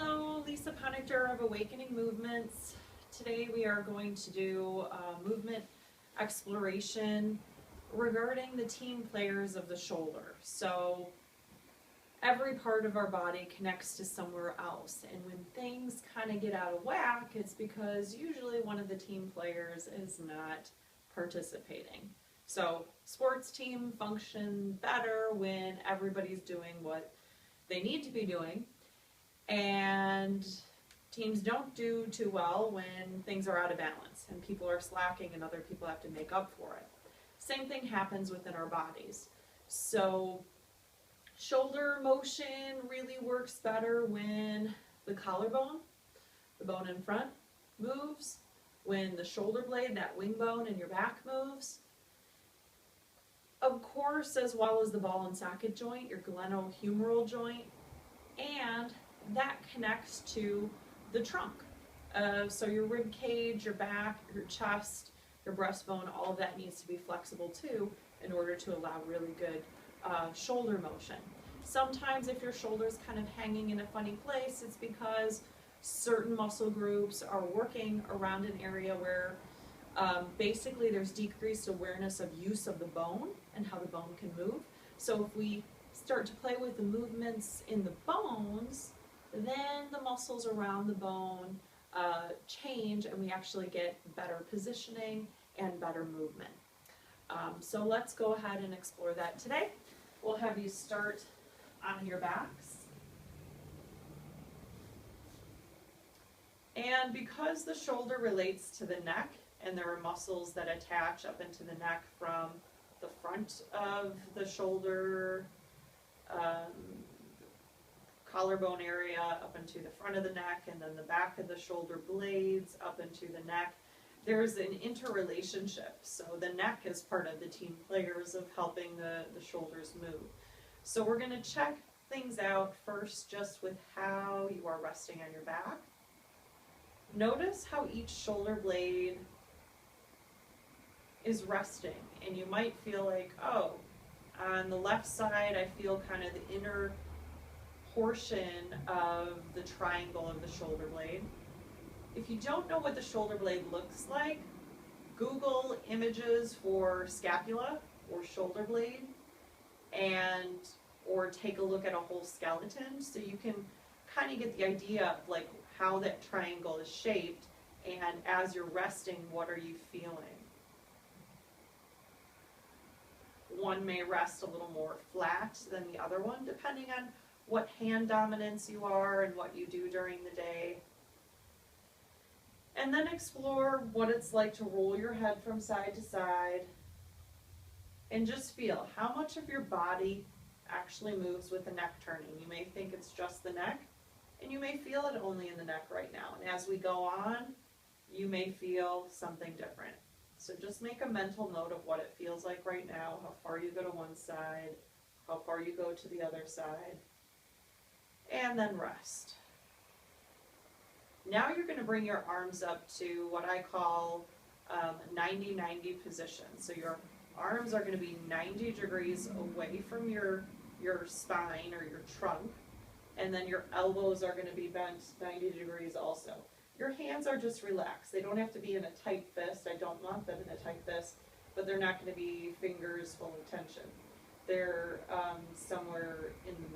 Hello, Lisa Ponichter of Awakening Movements. Today we are going to do a movement exploration regarding the team players of the shoulder. So every part of our body connects to somewhere else, and when things kind of get out of whack, it's because usually one of the team players is not participating. So sports team function better when everybody's doing what they need to be doing, and teams don't do too well when things are out of balance and people are slacking and other people have to make up for it. Same thing happens within our bodies. So shoulder motion really works better when the collarbone, the bone in front, moves, when the shoulder blade, that wing bone in your back, moves. Of course, as well as the ball and socket joint, your glenohumeral joint, and that connects to the trunk. So your rib cage, your back, your chest, your breastbone, all of that needs to be flexible too in order to allow really good shoulder motion. Sometimes if your shoulder's kind of hanging in a funny place, it's because certain muscle groups are working around an area where basically there's decreased awareness of use of the bone and how the bone can move. So if we start to play with the movements in the bones, then the muscles around the bone change and we actually get better positioning and better movement. So let's go ahead and explore that today. We'll have you start on your backs. And because the shoulder relates to the neck, and there are muscles that attach up into the neck from the front of the shoulder, collarbone area up into the front of the neck, and then the back of the shoulder blades up into the neck. There's an interrelationship. So the neck is part of the team players of helping the shoulders move. So we're going to check things out first just with how you are resting on your back. Notice how each shoulder blade is resting, and you might feel like, oh, on the left side I feel kind of the inner portion of the triangle of the shoulder blade. If you don't know what the shoulder blade looks like, Google images for scapula or shoulder blade, or take a look at a whole skeleton so you can kind of get the idea of like how that triangle is shaped, and as you're resting, what are you feeling? One may rest a little more flat than the other one, depending on what hand dominance you are and what you do during the day. And then explore what it's like to roll your head from side to side and just feel how much of your body actually moves with the neck turning. You may think it's just the neck, and you may feel it only in the neck right now. And as we go on, you may feel something different. So just make a mental note of what it feels like right now, how far you go to one side, how far you go to the other side, and then rest. Now you're going to bring your arms up to what I call 90-90 position. So your arms are going to be 90 degrees away from your spine or your trunk, and then your elbows are going to be bent 90 degrees also. Your hands are just relaxed. They don't have to be in a tight fist. I don't want them in a tight fist, but they're not going to be fingers full of tension. They're somewhere in the